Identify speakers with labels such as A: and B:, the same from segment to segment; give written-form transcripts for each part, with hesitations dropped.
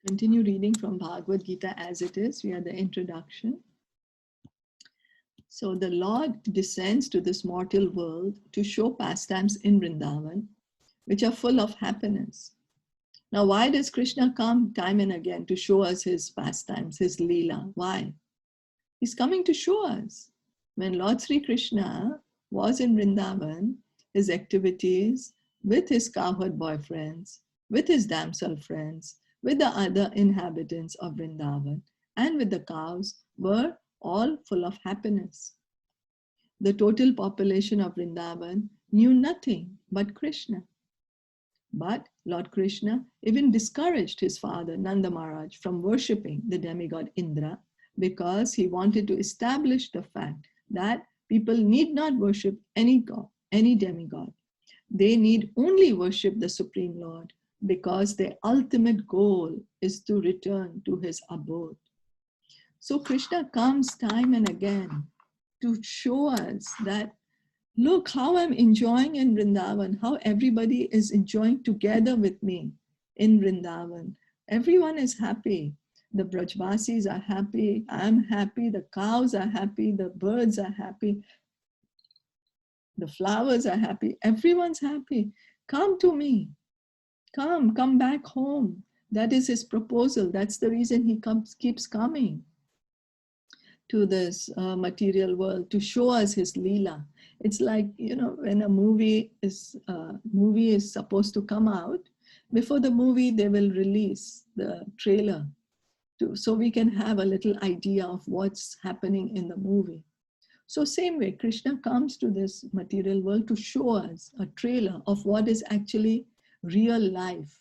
A: Continue reading from Bhagavad Gita as it is. We are the introduction. So the Lord descends to this mortal world to show pastimes in Vrindavan, which are full of happiness. Now, why does Krishna come time and again to show us his pastimes, his Leela? Why? He's coming to show us. When Lord Sri Krishna was in Vrindavan, his activities with his cowherd boyfriends, with his damsel friends, with the other inhabitants of Vrindavan, and with the cows were all full of happiness. The total population of Vrindavan knew nothing but Krishna. But Lord Krishna even discouraged his father Nanda Maharaj from worshipping the demigod Indra because he wanted to establish the fact that people need not worship any god, any demigod. They need only worship the Supreme Lord because their ultimate goal is to return to his abode. So Krishna comes time and again to show us that, look how I'm enjoying in Vrindavan, how everybody is enjoying together with me in Vrindavan. Everyone is happy. The Brajvasis are happy, I'm happy, the cows are happy, the birds are happy, the flowers are happy, everyone's happy. Come to me. Come back home. That is his proposal. That's the reason he keeps coming to this material world to show us his Leela. It's like, you know, when a movie is supposed to come out, before the movie they will release the trailer so we can have a little idea of what's happening in the movie. So same way, Krishna comes to this material world to show us a trailer of what is actually real life.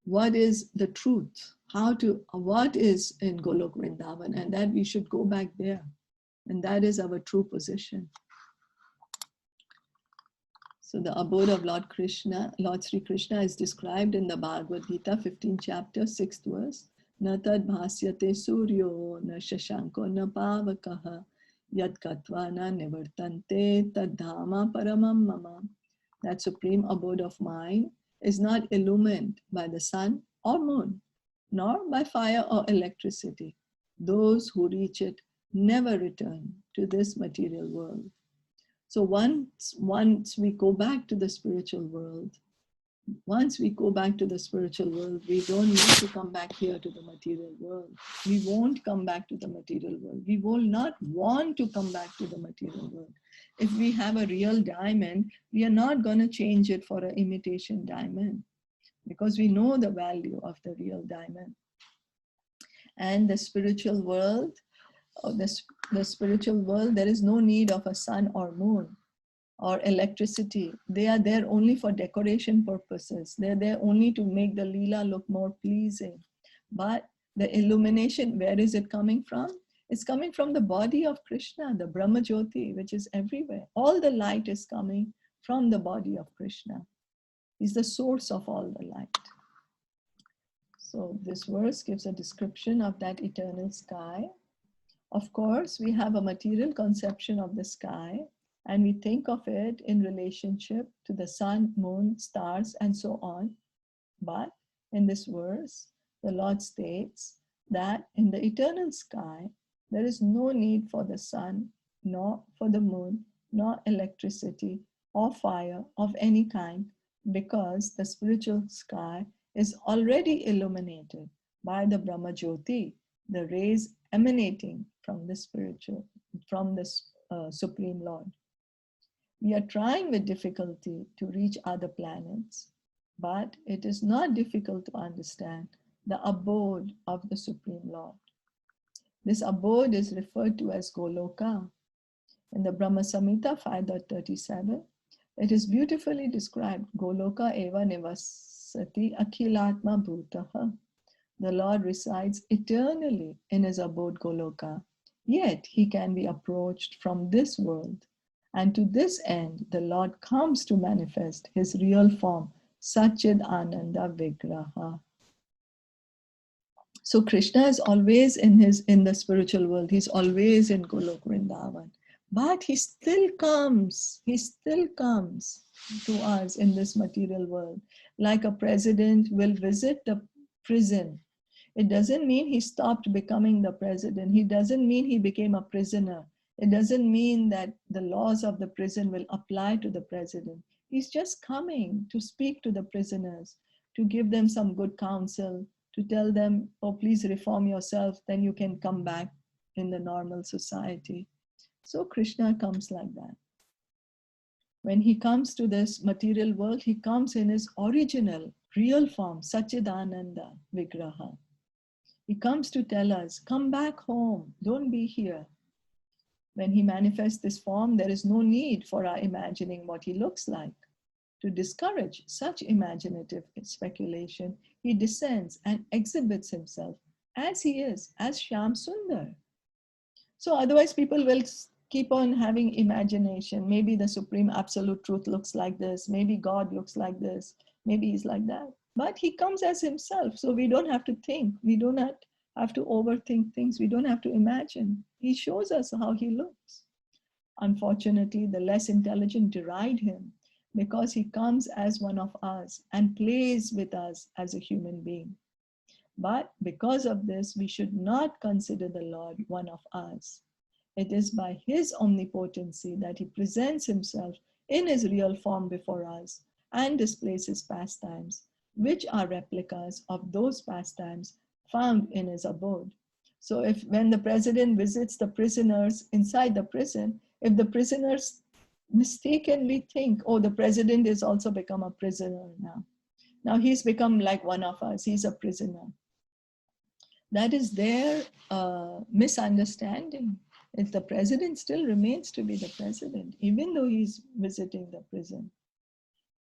A: What is the truth? What is in Golok Vrindavan, and that we should go back there. And that is our true position. So the abode of Lord Krishna, Lord Sri Krishna is described in the Bhagavad Gita, 15th chapter, 6th verse. Na tad bhasyate suryo, na shashanko, na pavakaha, yad katva na nivartante, tad dhama paramam mama. That supreme abode of mine is not illumined by the sun or moon, nor by fire or electricity. Those who reach it never return to this material world. So once we go back to the spiritual world, we don't need to come back here to the material world. We won't come back to the material world. We will not want to come back to the material world. If we have a real diamond, we are not going to change it for an imitation diamond because we know the value of the real diamond. And the spiritual world, the spiritual world, there is no need of a sun or moon or electricity. They are there only for decoration purposes. They're there only to make the Leela look more pleasing. But the illumination, where is it coming from? It's coming from the body of Krishna, the Brahma Jyoti, which is everywhere. All the light is coming from the body of Krishna. He's the source of all the light. So this verse gives a description of that eternal sky. Of course, we have a material conception of the sky, and we think of it in relationship to the sun, moon, stars, and so on. But in this verse, the Lord states that in the eternal sky, there is no need for the sun, nor for the moon, nor electricity or fire of any kind, because the spiritual sky is already illuminated by the Brahma Jyoti, the rays emanating from the Supreme Lord. We are trying with difficulty to reach other planets, but it is not difficult to understand the abode of the Supreme Lord. This abode is referred to as Goloka. In the Brahma Samhita 5.37, it is beautifully described, Goloka eva nivasati akhilatma bhutaha. The Lord resides eternally in his abode Goloka, yet he can be approached from this world. And to this end, the Lord comes to manifest his real form, Satchid Ananda Vigraha. So Krishna is always in the spiritual world. He's always in Golok Vrindavan. But he still comes to us in this material world. Like a president will visit the prison. It doesn't mean he stopped becoming the president. It doesn't mean he became a prisoner. It doesn't mean that the laws of the prison will apply to the president. He's just coming to speak to the prisoners, to give them some good counsel, to tell them, oh, please reform yourself, then you can come back in the normal society. So Krishna comes like that. When he comes to this material world, he comes in his original, real form, Sachidananda Vigraha. He comes to tell us, come back home, don't be here. When he manifests this form, there is no need for our imagining what he looks like. To discourage such imaginative speculation, he descends and exhibits himself as he is, as Shyam Sundar. So otherwise people will keep on having imagination. Maybe the Supreme Absolute Truth looks like this. Maybe God looks like this. Maybe he's like that. But he comes as himself. So we don't have to think. We do not have to overthink things. We don't have to imagine. He shows us how he looks. Unfortunately, the less intelligent deride him because he comes as one of us and plays with us as a human being. But because of this, we should not consider the Lord one of us. It is by his omnipotency that he presents himself in his real form before us and displays his pastimes, which are replicas of those pastimes found in his abode. So if when the president visits the prisoners inside the prison, if the prisoners mistakenly think, oh, the president has also become a prisoner now. Now he's become like one of us, he's a prisoner. That is their misunderstanding. If the president still remains to be the president, even though he's visiting the prison.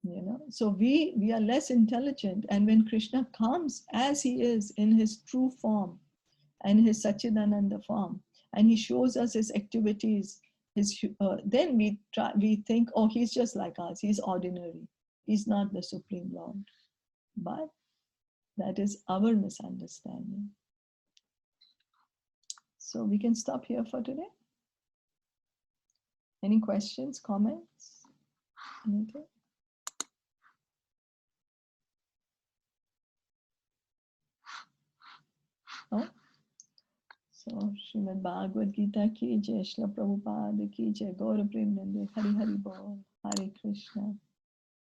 A: You know, so we are less intelligent, and when Krishna comes as he is in his true form and his Sachidananda form, and he shows us his activities, then we think, oh, he's just like us, he's ordinary, he's not the Supreme Lord. But that is our misunderstanding. So we can stop here for today. Any questions, comments, anything? Oh, so Srimad Bhagavad Gita ki jai, Srila Prabhupada ki jai, Gaura Premanande, Hari Hari Bol, Hare Krishna.